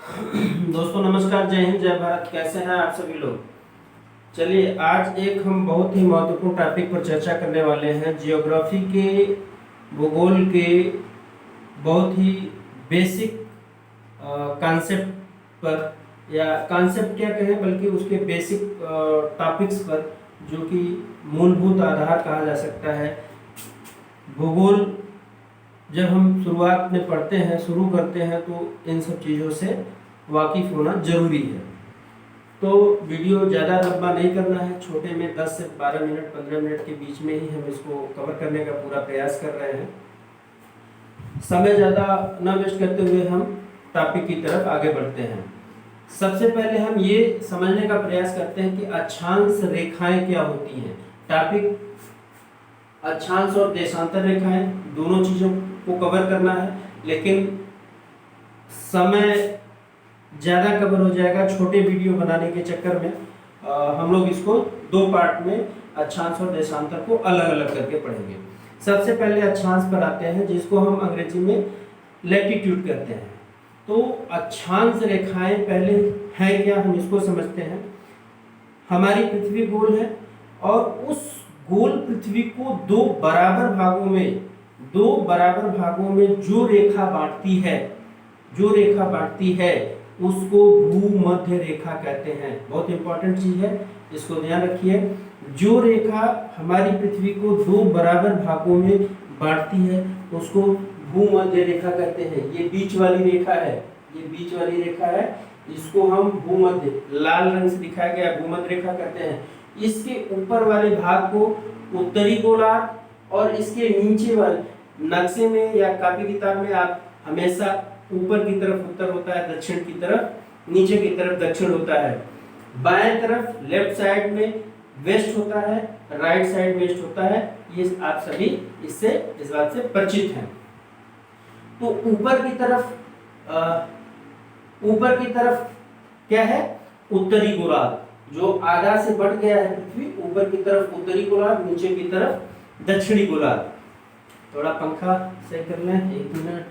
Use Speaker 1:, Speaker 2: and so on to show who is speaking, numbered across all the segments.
Speaker 1: दोस्तों नमस्कार, जय हिंद, जय भारत। कैसे हैं आप सभी लोग। चलिए आज एक हम बहुत ही महत्वपूर्ण टॉपिक पर चर्चा करने वाले हैं। जियोग्राफी के, भूगोल के बहुत ही बेसिक कॉन्सेप्ट पर, या कॉन्सेप्ट क्या कहें बल्कि उसके बेसिक टॉपिक्स पर, जो कि मूलभूत आधार कहा जा सकता है। भूगोल जब हम शुरुआत में पढ़ते हैं, शुरू करते हैं, तो इन सब चीज़ों से वाकिफ होना जरूरी है। तो वीडियो ज़्यादा लंबा नहीं करना है, छोटे में 10 से 12 मिनट, 15 मिनट के बीच में ही हम इसको कवर करने का पूरा प्रयास कर रहे हैं। समय ज़्यादा न वेस्ट करते हुए हम टॉपिक की तरफ आगे बढ़ते हैं। सबसे पहले हम ये समझने का प्रयास करते हैं कि अक्षांश रेखाएं क्या होती हैं। टॉपिक अक्षांश और देशांतर रेखाएं, दोनों चीज़ों को कवर करना है, लेकिन समय ज़्यादा कवर हो जाएगा छोटे वीडियो बनाने के चक्कर में। हम लोग इसको दो पार्ट में अक्षांश और देशांतर को अलग अलग करके पढ़ेंगे। सबसे पहले अक्षांश पर आते हैं, जिसको हम अंग्रेजी में लैटिट्यूड कहते हैं। तो अक्षांश रेखाएं पहले हैं क्या, हम इसको समझते हैं। हमारी पृथ्वी गोल है और उस गोल पृथ्वी को दो बराबर भागों में जो रेखा बांटती है उसको भूमध्य रेखा कहते हैं। बहुत इंपॉर्टेंट चीज है, इसको ध्यान रखिए। जो रेखा हमारी पृथ्वी को दो बराबर भागों में बांटती है उसको भूमध्य रेखा कहते हैं। ये बीच वाली रेखा है, इसको हम भूमध्य, लाल रंग से दिखाया गया, भूमध्य रेखा कहते हैं। इसके ऊपर वाले भाग को उत्तरी गोलार्ध और इसके नीचे वाले नक्शे में या कॉपी किताब में आप हमेशा ऊपर की तरफ उत्तर होता है, दक्षिण की तरफ, नीचे की तरफ दक्षिण होता है। बाएं तरफ लेफ्ट साइड में वेस्ट होता है, राइट साइड वेस्ट होता है। ये आप सभी इस बात से परिचित हैं। तो ऊपर की तरफ क्या है, उत्तरी गोलार्ध, जो आधा से बढ़ गया है पृथ्वी। ऊपर की तरफ उत्तरी गोलार्ध, नीचे की तरफ दक्षिणी गोलार्ध। थोड़ा पंखा सही कर लें, 1 मिनट।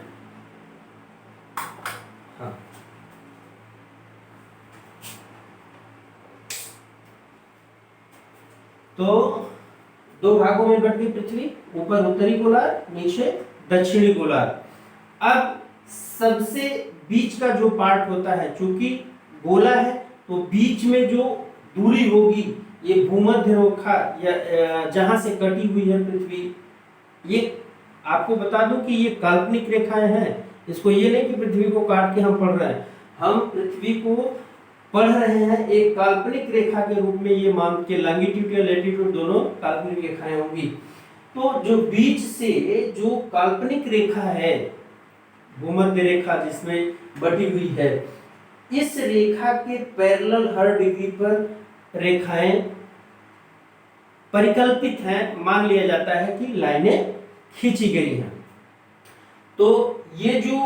Speaker 1: हाँ, तो दो भागों में बट गई पृथ्वी, ऊपर उत्तरी गोलार्ध, नीचे दक्षिणी गोलार्ध। अब सबसे बीच का जो पार्ट होता है, चूंकि गोला है तो बीच में जो दूरी होगी, ये भूमध्य रेखा या जहां से कटी हुई है पृथ्वी, ये आपको बता दूं कि ये काल्पनिक रेखाएं हैं। इसको ये नहीं कि पृथ्वी को काट के हम पढ़ रहे हैं, हम पृथ्वी को पढ़ रहे हैं एक काल्पनिक रेखा के रूप में। ये मान के लॉन्गिट्यूड या लैटिट्यूड दोनों काल्पनिक रेखाएं होंगी। तो जो बीच से जो काल्पनिक रेखा है, भूमध्य रेखा जिसमें बटी हुई है, इस रेखा के पैरेलल हर डिग्री पर रेखाएं परिकल्पित हैं। मान लिया जाता है कि लाइनें खींची गई हैं। तो ये जो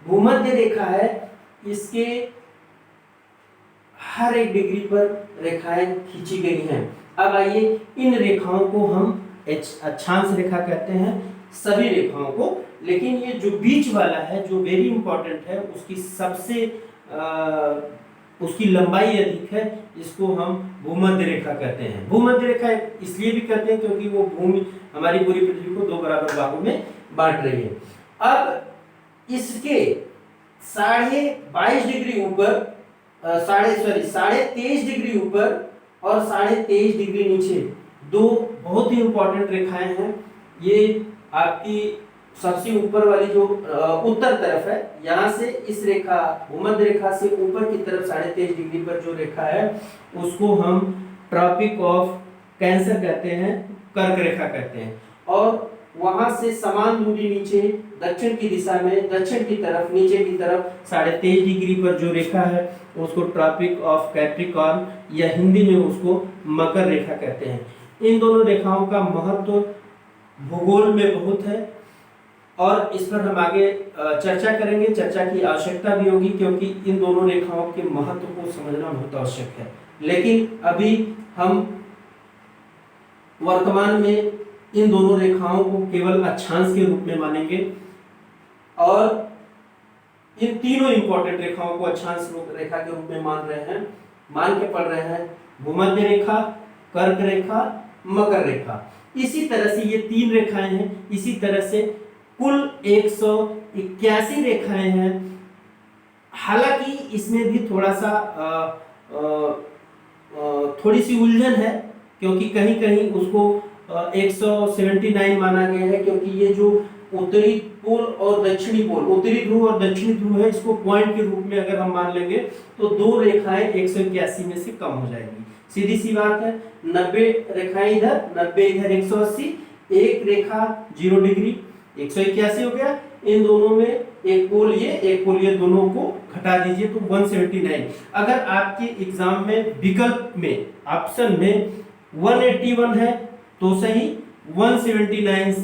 Speaker 1: भूमध्य रेखा है, इसके हर एक डिग्री पर रेखाएं खींची गई हैं। अब आइए, इन रेखाओं को हम अक्षांश रेखा कहते हैं, सभी रेखाओं को। लेकिन ये जो बीच वाला है, जो वेरी इंपॉर्टेंट है, उसकी लंबाई अधिक है, इसको हम भूमध्य रेखा कहते हैं। भूमध्य रेखा इसलिए भी कहते हैं क्योंकि वो भूमि हमारी पूरी पृथ्वी को दो बराबर भागों में बांट रही है। अब इसके 22.5 डिग्री ऊपर, 23.5 डिग्री ऊपर और 23.5 डिग्री नीचे दो बहुत ही इंपॉर्टेंट रेखाएं हैं। ये आपकी सबसे ऊपर वाली जो उत्तर तरफ है, यहाँ से इस रेखा, भूमध्य रेखा से ऊपर की तरफ 23.5 डिग्री पर जो रेखा है, उसको हम ट्रॉपिक ऑफ कैंसर कहते हैं, कर्क रेखा कहते हैं। और वहां से समान दूरी नीचे दक्षिण की दिशा में, दक्षिण की तरफ, नीचे की तरफ 23.5 डिग्री पर जो रेखा है, उसको ट्रॉपिक ऑफ कैप्रिकॉर्न या हिंदी में उसको मकर रेखा कहते हैं। इन दोनों रेखाओं का महत्व भूगोल में बहुत है और इस पर हम आगे चर्चा करेंगे। चर्चा की आवश्यकता भी होगी क्योंकि इन दोनों रेखाओं के महत्व को समझना बहुत आवश्यक है। लेकिन अभी हम वर्तमान में इन दोनों रेखाओं को केवल अक्षांश के रूप में मानेंगे और इन तीनों इंपॉर्टेंट रेखाओं को अक्षांश रेखा के रूप में मान के पढ़ रहे हैं। भूमध्य रेखा, कर्क रेखा, मकर रेखा। इसी तरह से ये 3 रेखाएं हैं। इसी तरह से कुल 181 रेखाएं हैं। हालांकि इसमें भी थोड़ा सा थोड़ी सी उलझन है, क्योंकि कहीं कहीं उसको 179 माना गया है, क्योंकि ये जो उत्तरी पोल और दक्षिणी पोल, उत्तरी ध्रुव और दक्षिणी ध्रुव है, इसको पॉइंट के रूप में अगर हम मान लेंगे तो 2 रेखाएं 181 में से कम हो जाएंगी। सीधी सी बात है। 90 रेखाएं इधर, 90 इधर, 180, एक रेखा 0 डिग्री, 181 हो गया। इन दोनों में एक पोल ये दोनों को घटा दीजिए तो 179। अगर आपके एग्जाम में विकल्प में ऑप्शन में 181 है तो सही, 179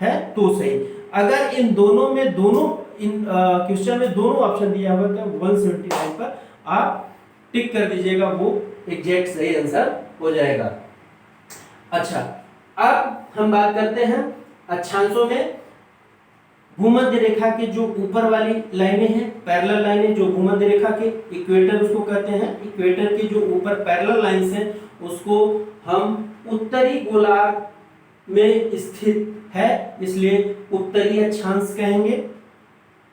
Speaker 1: है तो सही। अगर इन दोनों में क्वेश्चन में दोनों ऑप्शन दिया हुआ है तो 179 पर आप टिक कर दीजिएगा, वो एग्जैक्ट सही आंसर हो जाएगा। अच्छा, अब हम बात करते हैं अक्षांशों में। भूमध्य रेखा के जो ऊपर वाली लाइनें हैं, पैरेलल लाइनें, जो भूमध्य रेखा के इक्वेटर उसको कहते हैं। इक्वेटर के जो ऊपर पैरेलल लाइंस हैं उसको हम उत्तरी गोलार्ध में स्थित है, इसलिए उत्तरी अक्षांश कहेंगे।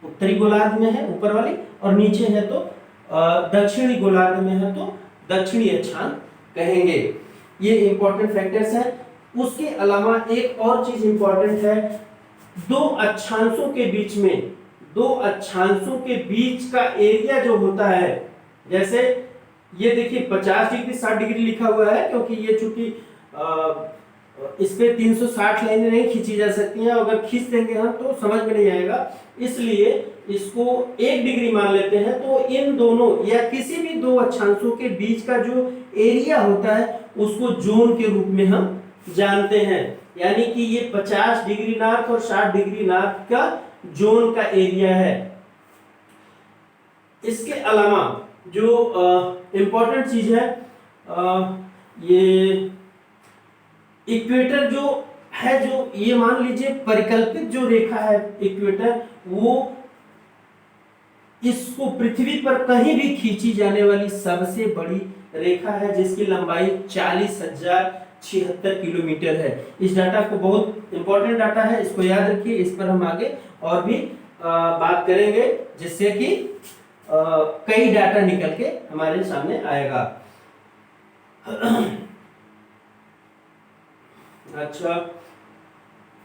Speaker 1: उत्तरी गोलार्ध में है ऊपर वाली, और नीचे है तो दक्षिणी गोलार्ध में है तो दक्षिणी अक्षांश कहेंगे। ये इंपॉर्टेंट फैक्टर्स हैं। उसके अलावा एक और चीज इंपॉर्टेंट है, दो अक्षांशों के बीच का एरिया जो होता है, जैसे ये देखिए 50 डिग्री 60 डिग्री लिखा हुआ है, क्योंकि ये चूंकि इस पे 360 लाइनें नहीं खींची जा सकती हैं। अगर खींच देंगे हम तो समझ में नहीं आएगा, इसलिए इसको 1 डिग्री मान लेते हैं। तो इन दोनों या किसी भी दो अक्षांशों के बीच का जो एरिया होता है उसको जोन के रूप में हम जानते हैं। यानी कि ये 50 डिग्री नॉर्थ और 60 डिग्री नॉर्थ का जोन का एरिया है। इसके अलावा जो इंपॉर्टेंट चीज है, ये इक्वेटर जो है, जो ये मान लीजिए परिकल्पित जो रेखा है इक्वेटर, वो इसको पृथ्वी पर कहीं भी खींची जाने वाली सबसे बड़ी रेखा है, जिसकी लंबाई 40,076 किलोमीटर है। इस डाटा को बहुत इंपॉर्टेंट डाटा है, इसको याद रखिए। इस पर हम आगे और भी बात करेंगे, जिससे कि कई डाटा निकल के हमारे सामने आएगा। अच्छा,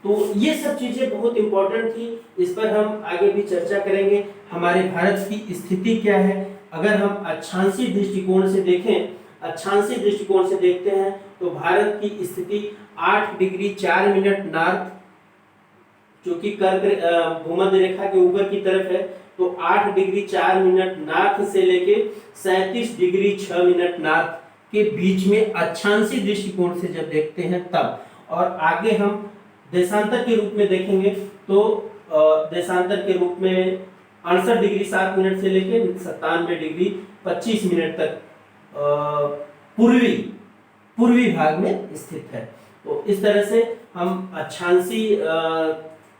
Speaker 1: तो ये सब चीजें बहुत इंपॉर्टेंट थी, इस पर हम आगे भी चर्चा करेंगे। हमारे भारत की स्थिति क्या है, अगर हम अक्षांशीय दृष्टिकोण से देखें, अक्षांशीय दृष्टिकोण से देखते हैं तो भारत की स्थिति 8 डिग्री 4 मिनट नॉर्थ, जो कि कर्क भूमध्य रेखा के ऊपर की तरफ है, तो 8 डिग्री 4 मिनट नॉर्थ से लेके 37 डिग्री 6 मिनट नॉर्थ के बीच में अक्षांशीय दृष्टिकोण से जब देखते हैं तब। और आगे हम देशांतर के रूप में देखेंगे तो देशांतर के रूप में 68 डिग्री 7 मिनट से लेके 97 डिग्री 25 मिनट तक पूर्वी भाग में स्थित है। तो इस तरह से हम अक्षांशीय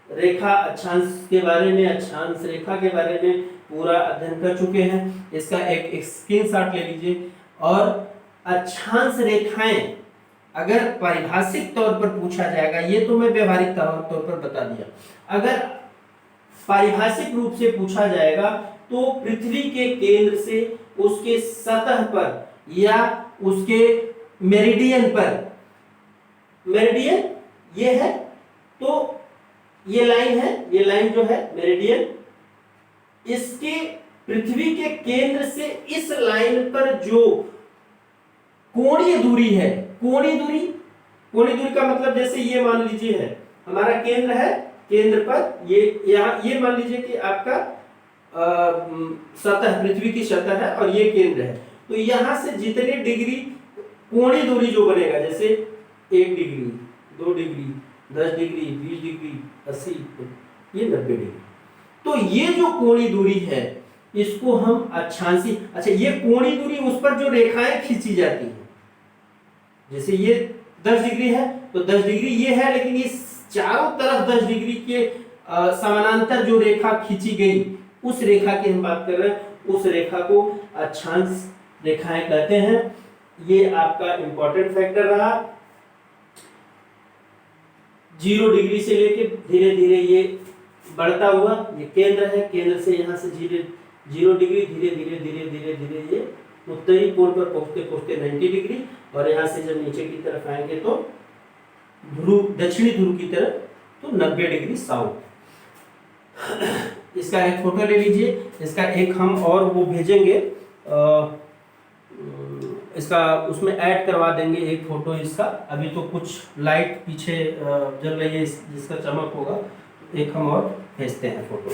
Speaker 1: रेखा, अक्षांश के बारे में, अक्षांश रेखा के बारे में पूरा अध्ययन कर चुके हैं। इसका एक स्क्रीनशॉट ले लीजिए। और अक्षांश रेखाएं अगर पारिभाषिक तौर पर पूछा जाएगा, ये तो मैं व्यवहारिक तौर पर बता दिया, अगर पारिभाषिक रूप से पूछा जाएगा तो पृथ्वी के केंद्र से उसके सतह पर या उसके मेरिडियन पर, मेरिडियन ये है, तो ये लाइन है, ये लाइन जो है मेरिडियन, इसके पृथ्वी के केंद्र से इस लाइन पर जो कोणीय दूरी है, कोणीय दूरी का मतलब जैसे ये मान लीजिए है हमारा केंद्र है, केंद्र पर ये यहाँ ये मान लीजिए कि आपका सतह, पृथ्वी की सतह है और ये केंद्र है, तो यहां से जितने डिग्री कोणीय दूरी जो बनेगा, जैसे 1 डिग्री 2 डिग्री 10 डिग्री 20 डिग्री 80 ये 90 डिग्री, तो ये जो कोणीय दूरी है इसको हम अक्षांशीय, अच्छा ये कोणीय दूरी उस पर जो रेखाएं खींची जाती हैं, जैसे ये 10 डिग्री है तो 10 डिग्री ये है, लेकिन इस चारों तरफ 10 डिग्री के समानांतर जो रेखा खींची गई उस रेखा की हम बात कर रहे हैं, उस रेखा को अक्षांश रेखाएं कहते हैं। ये आपका इंपॉर्टेंट फैक्टर रहा। 0 डिग्री से लेके धीरे धीरे ये बढ़ता हुआ, ये केंद्र है, केंद्र से यहाँ से 0 डिग्री धीरे धीरे धीरे धीरे धीरे ये उत्तरी कोण पर पहुंचते पहुंचते 90 डिग्री, और यहाँ से जब नीचे की तरफ आएंगे तो ध्रुव, दक्षिणी ध्रुव की तरफ तो 90 डिग्री साउथ। इसका एक फोटो ले लीजिए, इसका एक हम और वो भेजेंगे, इसका उसमें ऐड करवा देंगे एक फोटो इसका। अभी तो कुछ लाइट पीछे जल रही है जिसका चमक होगा, एक हम और भेजते हैं फोटो।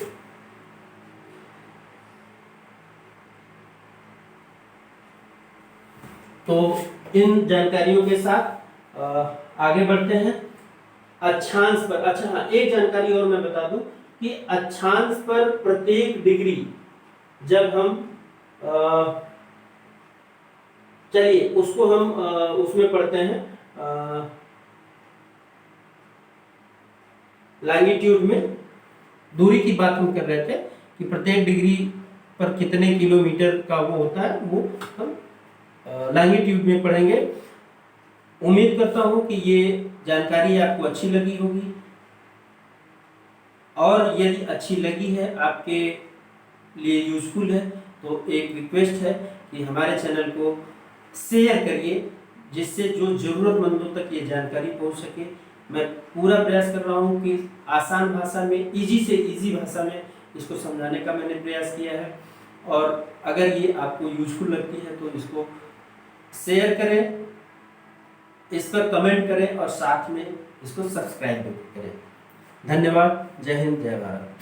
Speaker 1: तो इन जानकारियों के साथ आगे बढ़ते हैं। अक्षांश पर, अच्छा हाँ, एक जानकारी और मैं बता दूं कि अक्षांश पर प्रत्येक डिग्री जब हम चलिए उसको हम उसमें पढ़ते हैं लॉन्गिट्यूड में। दूरी की बात हम कर रहे थे कि प्रत्येक डिग्री पर कितने किलोमीटर का वो होता है, वो हम लॉन्गिट्यूड में पढ़ेंगे। उम्मीद करता हूं कि ये जानकारी आपको अच्छी लगी होगी, और यदि अच्छी लगी है, आपके लिए यूजफुल है, तो एक रिक्वेस्ट है कि हमारे चैनल को शेयर करिए, जिससे जो ज़रूरतमंदों तक ये जानकारी पहुंच सके। मैं पूरा प्रयास कर रहा हूं कि आसान भाषा में, इजी से इजी भाषा में इसको समझाने का मैंने प्रयास किया है। और अगर ये आपको यूजफुल लगती है तो इसको शेयर करें, इस पर कमेंट करें, और साथ में इसको सब्सक्राइब भी करें। धन्यवाद। जय हिंद, जय भारत।